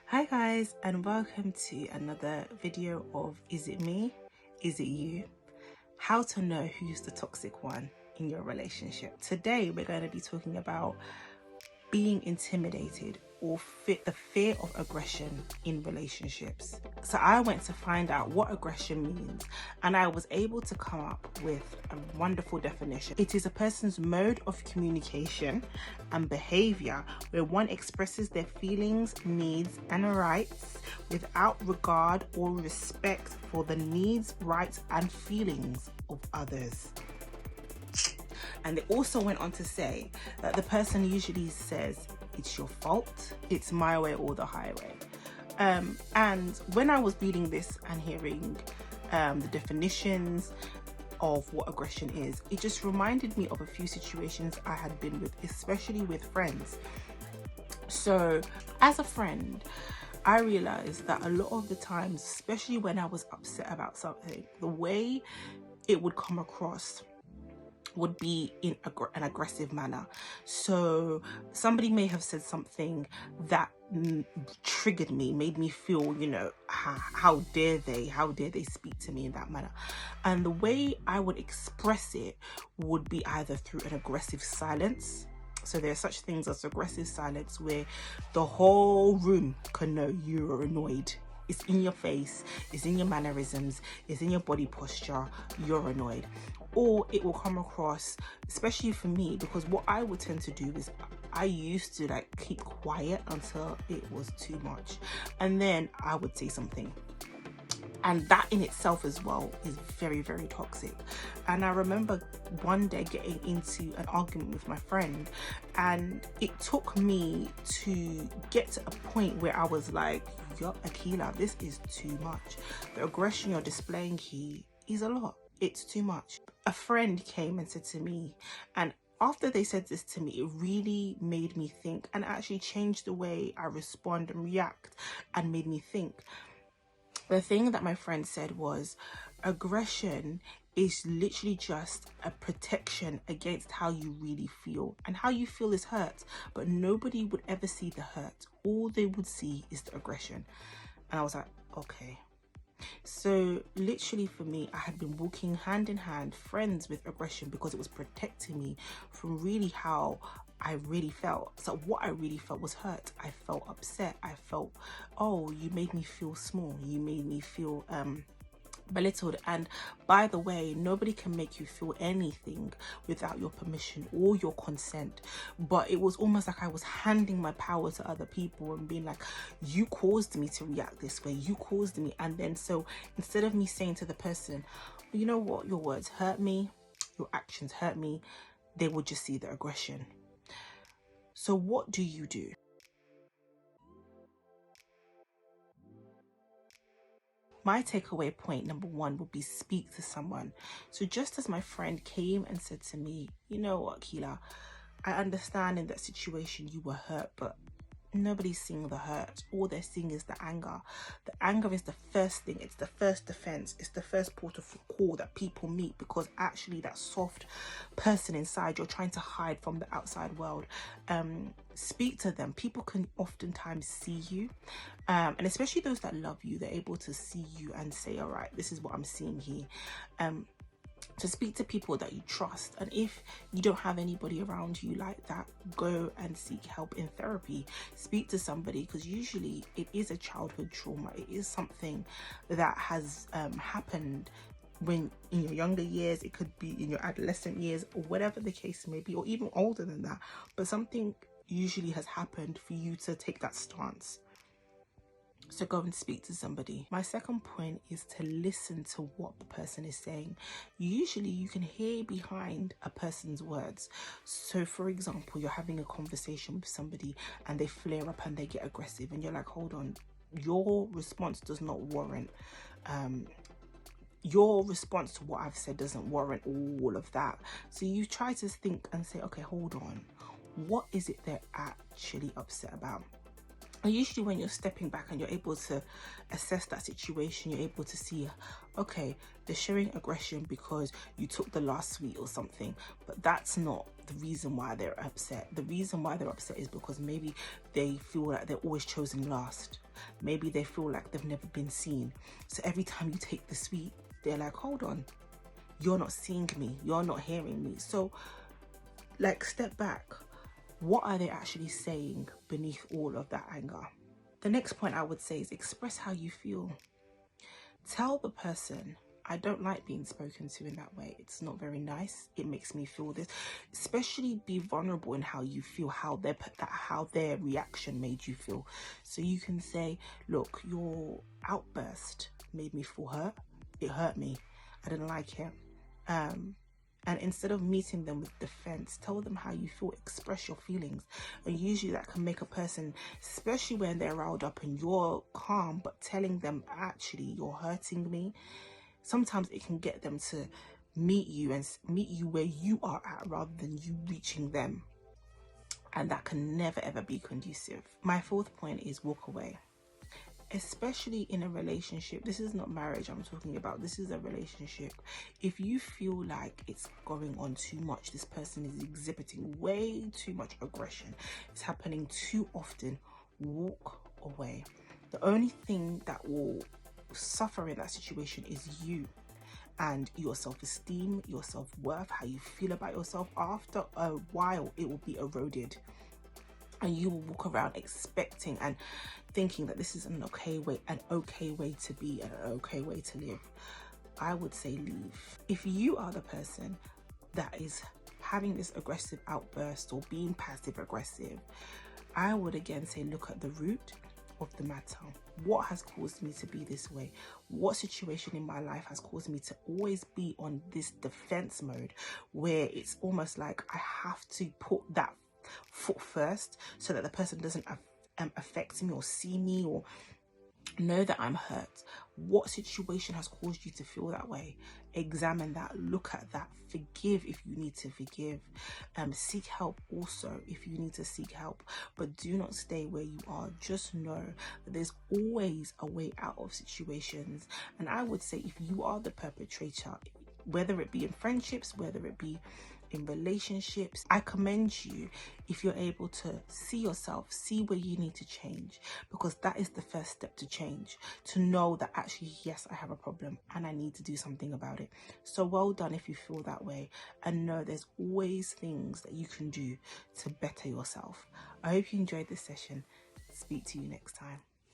Hi guys, and welcome to another video of Is It Me? Is It You? How to know who's the toxic one in your relationship. Today we're going to be talking about being intimidated or the fear of aggression in relationships. So I went to find out what aggression means, and I was able to come up with a wonderful definition. It is a person's mode of communication and behavior where one expresses their feelings, needs, and rights without regard or respect for the needs, rights, and feelings of others. And they also went on to say that the person usually says, it's your fault, it's my way or the highway. And when I was reading this and hearing the definitions of what aggression is, it just reminded me of a few situations I had been with, especially with friends. So as a friend, I realized that a lot of the times, especially when I was upset about something, the way it would come across would be in an aggressive manner. So somebody may have said something that triggered me, made me feel, how dare they speak to me in that manner. And the way I would express it would be either through an aggressive silence. So there are such things as aggressive silence where the whole room can know you are annoyed. It's in your face, it's in your mannerisms, it's in your body posture, you're annoyed. Or it will come across, especially for me, because what I would tend to do is I used to keep quiet until it was too much, and then I would say something. And that in itself as well is very, very toxic. And I remember one day getting into an argument with my friend, and it took me to get to a point where I was like, yo, Keelah, this is too much. The aggression you're displaying here is a lot. It's too much. A friend came and said to me, and after they said this to me, it really made me think and actually changed the way I respond and react and made me think. The thing that my friend said was, aggression is literally just a protection against how you really feel, and how you feel is hurt, but nobody would ever see the hurt. All they would see is the aggression. And I was like, okay. So literally for me, I had been walking hand in hand, friends with aggression, because it was protecting me from really how I really felt. So what I really felt was hurt. I felt upset. I felt, oh, you made me feel small. You made me feel belittled. And by the way, nobody can make you feel anything without your permission or your consent. But it was almost like I was handing my power to other people and being like, you caused me to react this way, you caused me. And then so instead of me saying to the person, you know what, your words hurt me, your actions hurt me, they would just see the aggression. So what do you do? My takeaway point number one would be speak to someone. So just as my friend came and said to me, you know what, Keelah, I understand in that situation you were hurt, but nobody's seeing the hurt. All they're seeing is the anger. The anger is the first thing. It's the first defense. It's the first port of call that people meet, because actually that soft person inside you're trying to hide from the outside world. Speak to them. People can oftentimes see you, and especially those that love you, they're able to see you and say, all right, this is what I'm seeing here. To speak to people that you trust. And if you don't have anybody around you like that, go and seek help in therapy. Speak to somebody, because usually it is a childhood trauma. It is something that has happened when in your younger years. It could be in your adolescent years, or whatever the case may be, or even older than that. But something usually has happened for you to take that stance. So go and speak to somebody. My second point is to listen to what the person is saying. Usually you can hear behind a person's words. So for example, you're having a conversation with somebody and they flare up and they get aggressive, and you're like, hold on, your response does not warrant your response to what I've said doesn't warrant all of that. So you try to think and say, okay, hold on, what is it they're actually upset about? And usually when you're stepping back and you're able to assess that situation, you're able to see, okay, they're showing aggression because you took the last sweet or something, but that's not the reason why they're upset. The reason why they're upset is because maybe they feel like they're always chosen last. Maybe they feel like they've never been seen. So every time you take the sweet, they're like, hold on, you're not seeing me, you're not hearing me. So like, step back. What are they actually saying beneath all of that anger? The next point I would say is express how you feel. Tell the person, I don't like being spoken to in that way. It's not very nice. It makes me feel this. Especially be vulnerable in how you feel, how their reaction made you feel. So you can say, look, your outburst made me feel hurt. It hurt me. I didn't like it. And instead of meeting them with defense, tell them how you feel, express your feelings. And usually that can make a person, especially when they're riled up and you're calm, but telling them, actually, you're hurting me. Sometimes it can get them to meet you and meet you where you are at rather than you reaching them. And that can never, ever be conducive. My fourth point is walk away. Especially in a relationship, this is not marriage I'm talking about, this is a relationship. If you feel like it's going on too much, this person is exhibiting way too much aggression, it's happening too often, walk away. The only thing that will suffer in that situation is you and your self-esteem, your self-worth, how you feel about yourself. After a while, it will be eroded. And you will walk around expecting and thinking that this is an okay way to be, and an okay way to live. I would say leave. If you are the person that is having this aggressive outburst or being passive aggressive, I would again say look at the root of the matter. What has caused me to be this way? What situation in my life has caused me to always be on this defense mode where it's almost like I have to put that foot first so that the person doesn't affect me or see me or know that I'm hurt? What situation has caused you to feel that way? Examine that, look at that, forgive if you need to forgive, seek help also if you need to seek help, but do not stay where you are. Just know that there's always a way out of situations. And I would say if you are the perpetrator, whether it be in friendships, whether it be in relationships, I commend you if you're able to see yourself, see where you need to change, because that is the first step to change, to know that actually, yes, I have a problem and I need to do something about it. So well done if you feel that way, and know there's always things that you can do to better yourself. I hope you enjoyed this session. Speak to you next time.